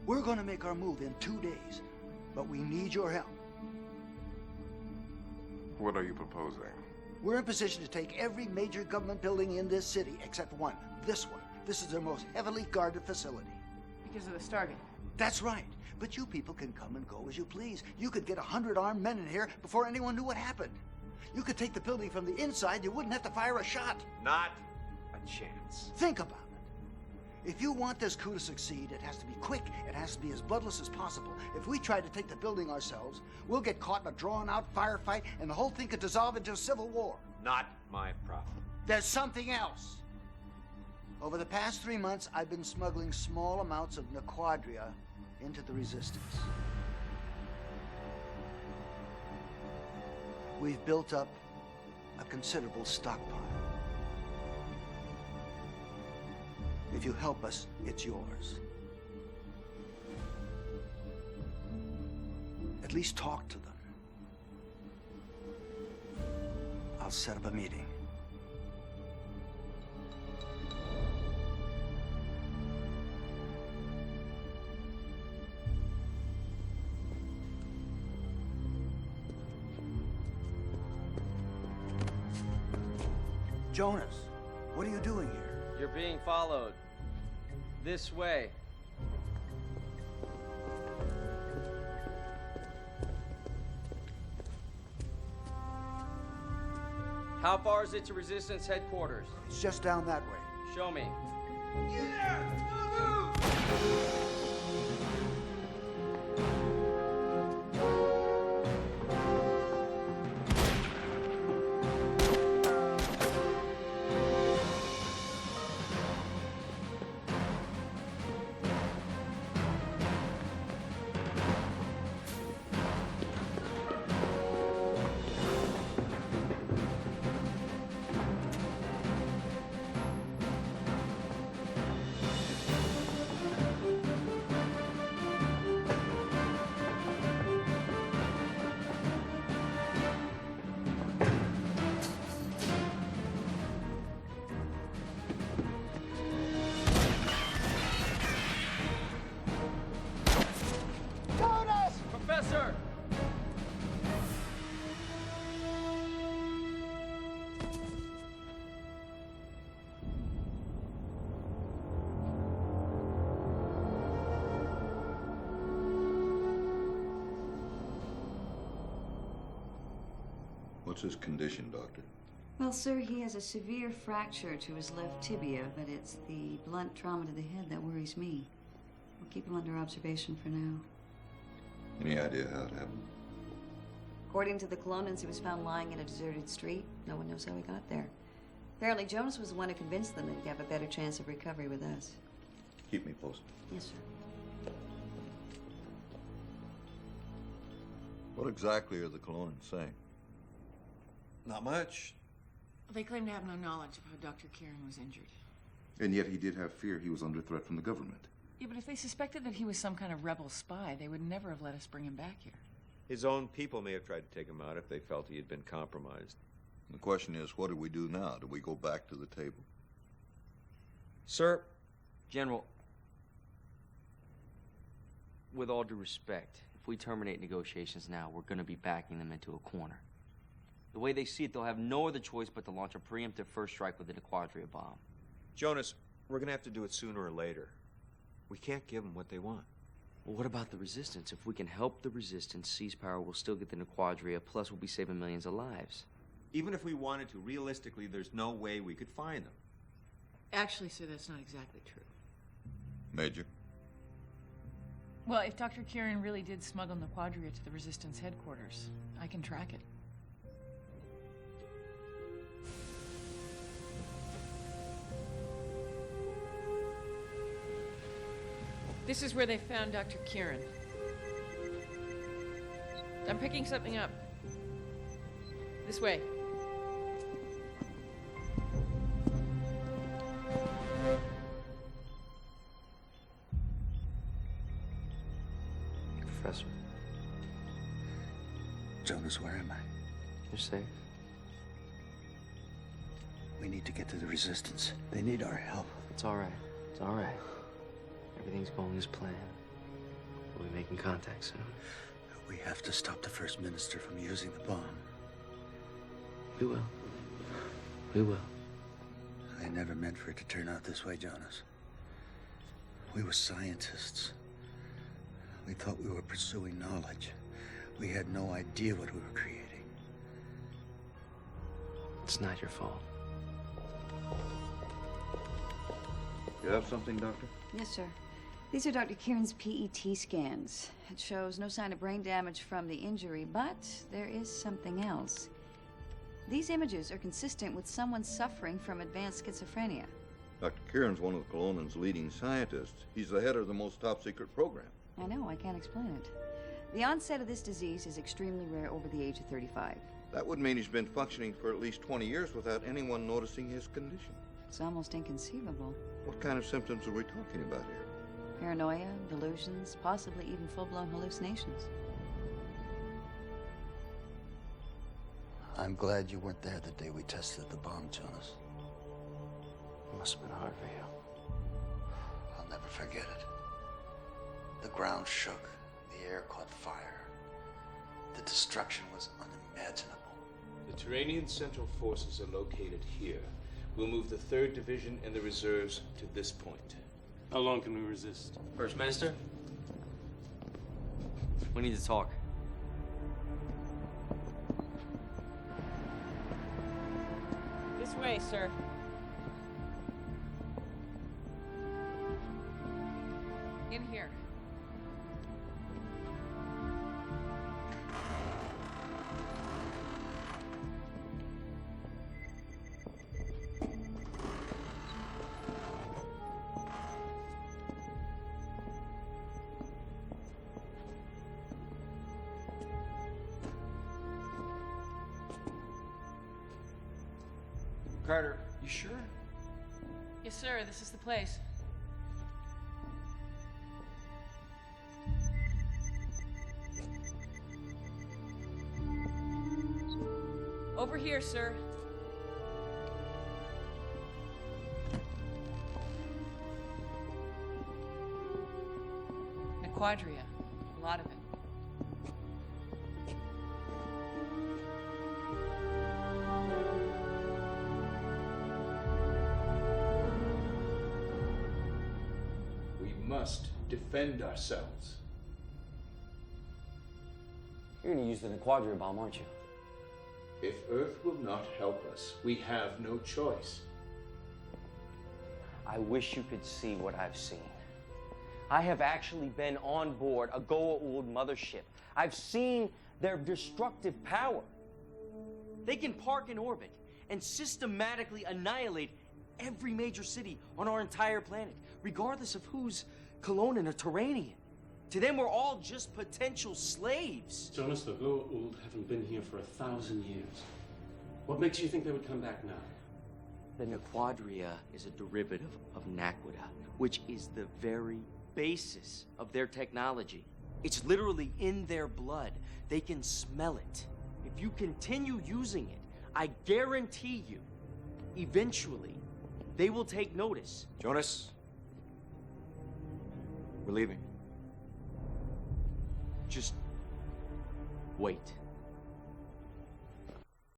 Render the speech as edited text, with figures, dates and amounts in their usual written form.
We're going to make our move in 2 days, but we need your help. What are you proposing? We're in position to take every major government building in this city, except one. This one. This is their most heavily guarded facility. Because of the StarGate. That's right. But you people can come and go as you please. You could get 100 armed men in here before anyone knew what happened. You could take the building from the inside. You wouldn't have to fire a shot. Not a chance. Think about it. If you want this coup to succeed, it has to be quick. It has to be as bloodless as possible. If we try to take the building ourselves, we'll get caught in a drawn-out firefight, and the whole thing could dissolve into a civil war. Not my problem. There's something else. Over the past 3 months, I've been smuggling small amounts of Nequadria into the resistance. We've built up a considerable stockpile. If you help us, it's yours. At least talk to them. I'll set up a meeting. Jonas, what are you doing here? You're being followed. This way. How far is it to Resistance headquarters? It's just down that way. Show me. Professor! What's his condition, Doctor? Well, sir, he has a severe fracture to his left tibia, but it's the blunt trauma to the head that worries me. We'll keep him under observation for now. Any idea how it happened? According to the Kelownan, he was found lying in a deserted street. No one knows how he got there. Apparently, Jonas was the one who convinced them that he'd have a better chance of recovery with us. Keep me posted. Yes, sir. What exactly are the Kelownan saying? Not much. They claim to have no knowledge of how Dr. Kieran was injured. And yet he did have fear he was under threat from the government. Yeah, but if they suspected that he was some kind of rebel spy, they would never have let us bring him back here. His own people may have tried to take him out if they felt he had been compromised. The question is, what do we do now? Do we go back to the table? Sir, General, with all due respect, if we terminate negotiations now, we're going to be backing them into a corner. The way they see it, they'll have no other choice but to launch a preemptive first strike with a Nequadria bomb. Jonas, we're going to have to do it sooner or later. We can't give them what they want. Well, what about the Resistance? If we can help the Resistance seize power, we'll still get the Nequadria, plus we'll be saving millions of lives. Even if we wanted to, realistically, there's no way we could find them. Actually, sir, that's not exactly true. Major? Well, if Dr. Kieran really did smuggle Nequadria to the Resistance headquarters, I can track it. This is where they found Dr. Kieran. I'm picking something up. This way. Professor, Jonas, where am I? you're safe. We need to get to the Resistance. They need our help. It's all right. It's all right. Everything's going as planned. We'll be making contact soon. We have to stop the First Minister from using the bomb. We will. We will. I never meant for it to turn out this way, Jonas. We were scientists. We thought we were pursuing knowledge. We had no idea what we were creating. It's not your fault. You have something, Doctor? Yes, sir. These are Dr. Kieran's PET scans. It shows no sign of brain damage from the injury, but there is something else. These images are consistent with someone suffering from advanced schizophrenia. Dr. Kieran's one of the Kelownan's leading scientists. He's the head of the most top-secret program. I know, I can't explain it. The onset of this disease is extremely rare over the age of 35. That would mean he's been functioning for at least 20 years without anyone noticing his condition. It's almost inconceivable. What kind of symptoms are we talking about here? Paranoia, delusions, possibly even full-blown hallucinations. I'm glad you weren't there the day we tested the bomb, Jonas. It must have been hard for you. I'll never forget it. The ground shook. The air caught fire. The destruction was unimaginable. The Turanian Central Forces are located here. We'll move the 3rd Division and the reserves to this point. How long can we resist? First Minister? We need to talk. This way, sir. In here. Carter, you sure? Yes, sir. This is the place. Over here, sir. A quadria. A lot of it. We must defend ourselves. You're gonna use the Quadria bomb, aren't you? If Earth will not help us, we have no choice. I wish you could see what I've seen. I have actually been on board a Goa'uld mothership. I've seen their destructive power. They can park in orbit and systematically annihilate every major city on our entire planet, regardless of who's Kelownan or Turanian. To them, we're all just potential slaves. Jonas, the Goa'uld haven't been here for 1,000 years. What makes you think they would come back now? The Quadria is a derivative of Naquita, which is the very basis of their technology. It's literally in their blood. They can smell it. If you continue using it, I guarantee you, eventually, they will take notice. Jonas, we're leaving. Just wait.